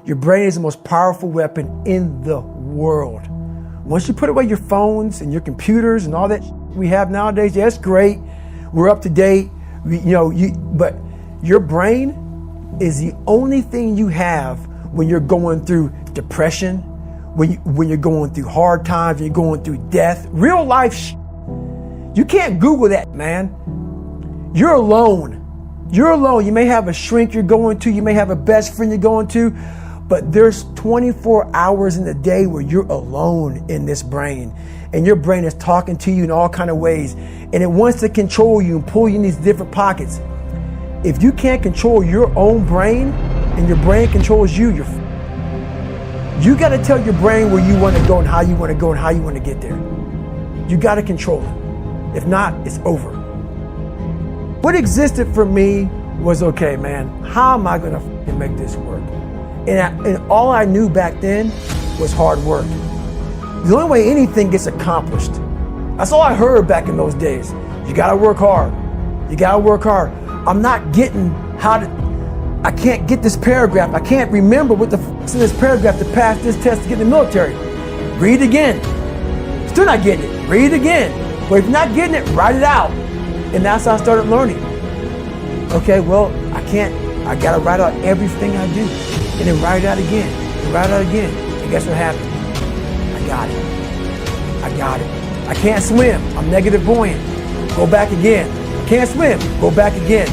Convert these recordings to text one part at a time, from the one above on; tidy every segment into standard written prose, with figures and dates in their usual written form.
Your brain is the most powerful weapon in the world. Once you put away your phones and your computers and all that we have nowadays, yeah, it's great. We're up to date. But your brain is the only thing you have when you're going through depression, when you're going through hard times, when you're going through death, real life. You can't Google that, man. You're alone. You're alone. You may have a shrink you're going to. You may have a best friend you're going to. But there's 24 hours in the day where you're alone in this brain. And your brain is talking to you in all kinds of ways. And it wants to control you and pull you in these different pockets. If you can't control your own brain and your brain controls you, you got to tell your brain where you want to go and how you want to go and how you want to get there. You got to control it. If not, it's over. What existed for me was, okay, man, how am I going to make this work? And all I knew back then was hard work. The only way anything gets accomplished. That's all I heard back in those days. You gotta work hard. You gotta work hard. I'm not getting I can't get this paragraph. I can't remember what the f***'s in this paragraph to pass this test to get in the military. Read it again. Still not getting it. Read it again. But if you're not getting it, write it out. And that's how I started learning. Okay, well, I gotta write out everything I do. And then write it out again, and write it out again. And guess what happened? I got it. I can't swim. I'm negative buoyant. Go back again. Can't swim. Go back again.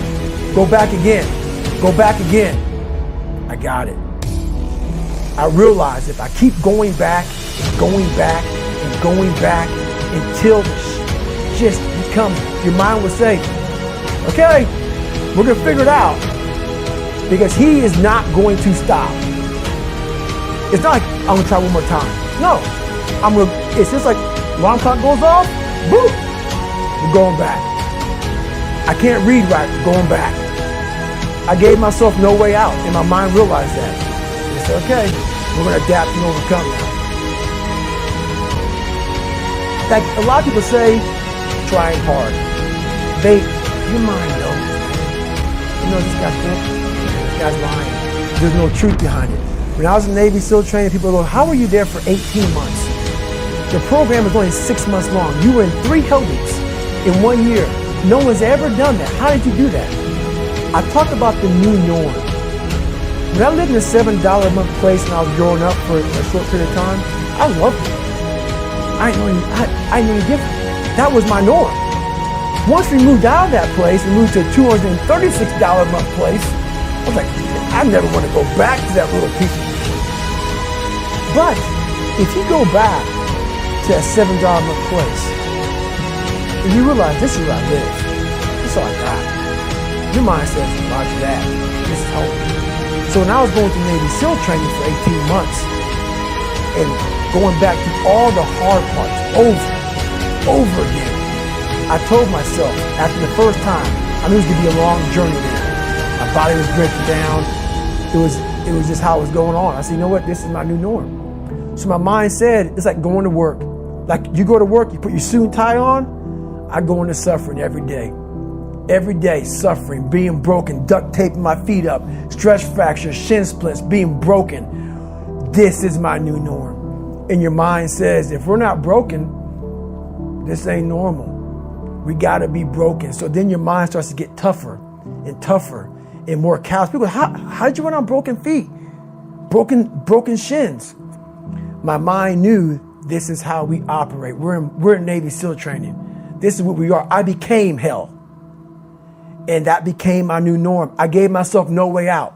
Go back again. Go back again. I got it. I realized if I keep going back and going back and going back until just becomes, your mind will say, okay, we're going to figure it out. Because he is not going to stop. It's not like I'm going to try one more time. No. It's just like alarm clock goes off, boop, we're going back. I can't read right, going back. I gave myself no way out, and my mind realized that. It's okay, we're going to adapt and overcome now. Like a lot of people say, trying hard. Your mind knows. You know this guy's good. This guy's lying. There's no truth behind it. When I was in Navy SEAL training, people go, how were you there for 18 months? The program is only 6 months long. You were in 3 hell weeks in 1 year. No one's ever done that. How did you do that? I talk about the new norm. When I lived in a $7 a month place and I was growing up for a short period of time, I loved it. I didn't know any different. That was my norm. Once we moved out of that place and moved to a $236 a month place, I was like, I never want to go back to that little piece of shit. But if you go back to a $7 a month place, and you realize this is where I live, this is all I got. Your mind says, roger that, this is home. So when I was going through Navy SEAL training for 18 months, and going back to all the hard parts over again, I told myself after the first time, I knew it was going to be a long journey there. My body was breaking down. It was just how it was going on. I said, you know what? This is my new norm. So my mind said, it's like going to work. Like you go to work, you put your suit and tie on. I go into suffering every day. Every day, suffering, being broken, duct taping my feet up, stress fractures, shin splints, being broken. This is my new norm. And your mind says, if we're not broken, this ain't normal. We gotta be broken. So then your mind starts to get tougher and tougher and more callous. People go, how did you run on broken feet? Broken shins. My mind knew this is how we operate. We're in Navy SEAL training. This is what we are. I became hell. And that became my new norm. I gave myself no way out.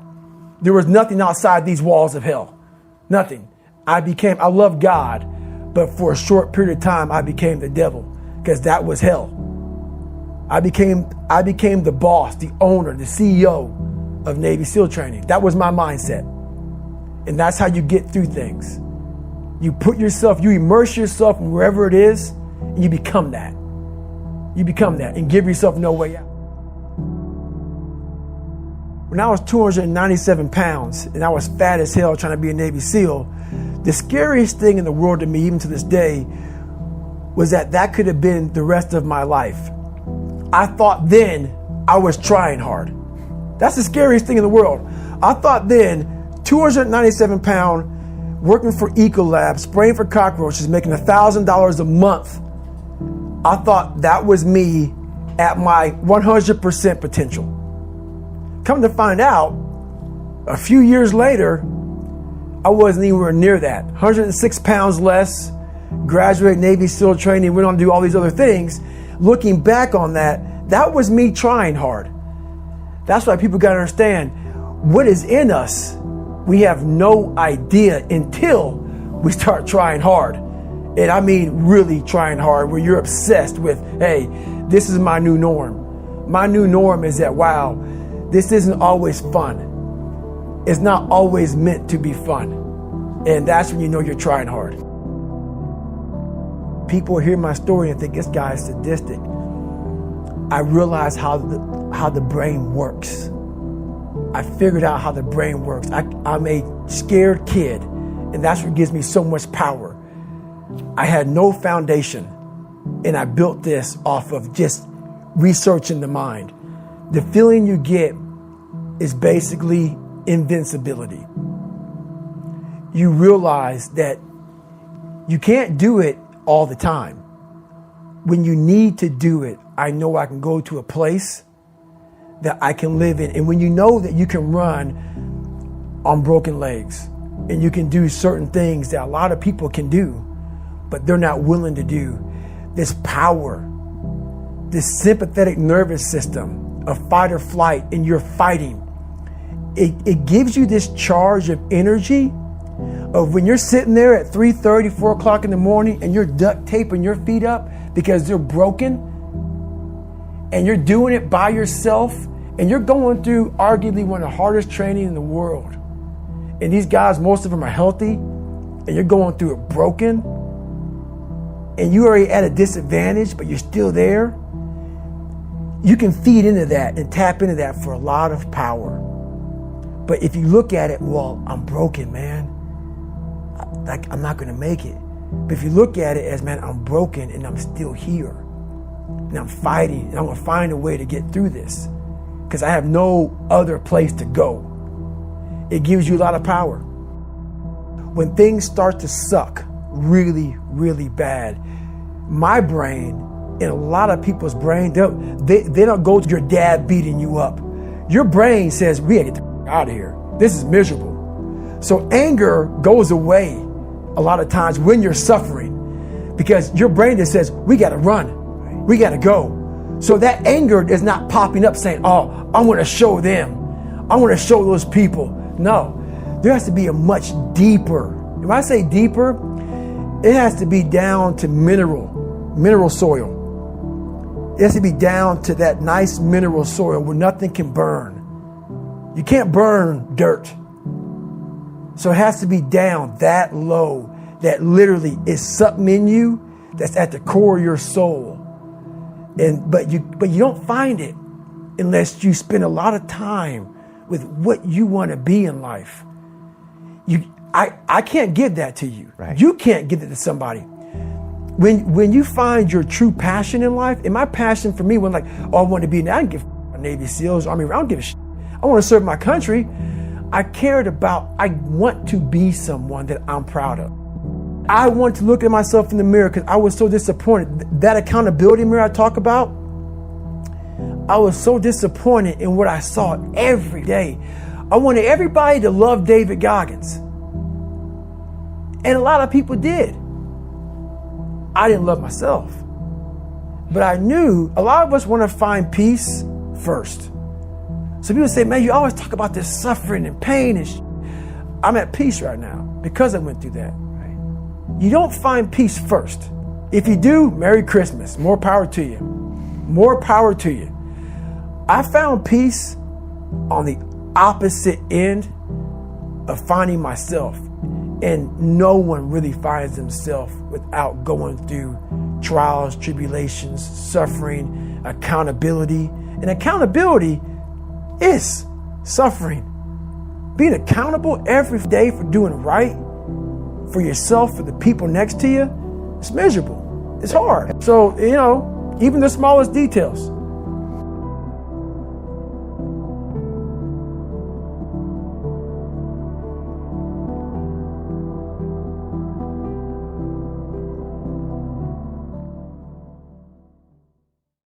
There was nothing outside these walls of hell. Nothing. I loved God, but for a short period of time, I became the devil because that was hell. I became the boss, the owner, the CEO of Navy SEAL training. That was my mindset. And that's how you get through things. You immerse yourself in wherever it is, and you become that. You become that and give yourself no way out. When I was 297 pounds and I was fat as hell trying to be a Navy SEAL, the scariest thing in the world to me, even to this day, was that could have been the rest of my life. I thought then I was trying hard. That's the scariest thing in the world. I thought then 297 pound, working for Ecolab, spraying for cockroaches, making $1,000 a month. I thought that was me at my 100% potential. Come to find out, a few years later, I wasn't anywhere near that. 106 pounds less, graduated Navy SEAL training, went on to do all these other things. Looking back on that, that was me trying hard. That's why people got to understand what is in us. We have no idea until we start trying hard. And I mean really trying hard, where you're obsessed with, hey, this is my new norm. My new norm is that, wow, this isn't always fun. It's not always meant to be fun. And that's when you know you're trying hard. People hear my story and think this guy is sadistic. I realized how the brain works. I figured out how the brain works. I'm a scared kid, and that's what gives me so much power. I had no foundation, and I built this off of just researching the mind. The feeling you get is basically invincibility. You realize that you can't do it all the time. When you need to do it, I know I can go to a place that I can live in. And when you know that you can run on broken legs and you can do certain things that a lot of people can do, but they're not willing to do, this power, this sympathetic nervous system of fight or flight, and you're fighting, it gives you this charge of energy of when you're sitting there at 3:30, 4 o'clock in the morning and you're duct taping your feet up because they're broken, and you're doing it by yourself, and you're going through arguably one of the hardest training in the world. And these guys, most of them are healthy, and you're going through it broken, and you're already at a disadvantage, but you're still there. You can feed into that and tap into that for a lot of power. But if you look at it, well, I'm broken, man. I'm not going to make it. But if you look at it as, man, I'm broken and I'm still here, and I'm fighting, and I'm going to find a way to get through this because I have no other place to go. It gives you a lot of power. When things start to suck really, really bad, my brain and a lot of people's brain, they don't go to your dad beating you up. Your brain says, we gotta get the out of here. This is miserable. So anger goes away a lot of times when you're suffering, because your brain just says, we gotta run, we gotta go. So that anger is not popping up saying, oh, I wanna show them, I wanna show those people. No, there has to be a much deeper, when I say deeper, it has to be down to mineral soil. It has to be down to that nice mineral soil where nothing can burn. You can't burn dirt. So it has to be down that low, that literally is something in you that's at the core of your soul. But you don't find it unless you spend a lot of time with what you want to be in life. I can't give that to you. Right. You can't give it to somebody. When you find your true passion in life, and my passion for me was like, oh, I want to be, I don't give a Navy SEALs, Army, I don't give a shit. I want to serve my country. I want to be someone that I'm proud of. I want to look at myself in the mirror because I was so disappointed. That accountability mirror I talk about, I was so disappointed in what I saw every day. I wanted everybody to love David Goggins. And a lot of people did. I didn't love myself. But I knew a lot of us want to find peace first. So people say, man, you always talk about this suffering and pain and I'm at peace right now because I went through that. Right? You don't find peace first. If you do, Merry Christmas. More power to you. More power to you. I found peace on the opposite end of finding myself. And no one really finds themselves without going through trials, tribulations, suffering, accountability. And accountability is suffering. Being accountable every day for doing right for yourself, for the people next to you, it's miserable. It's hard. So, even the smallest details.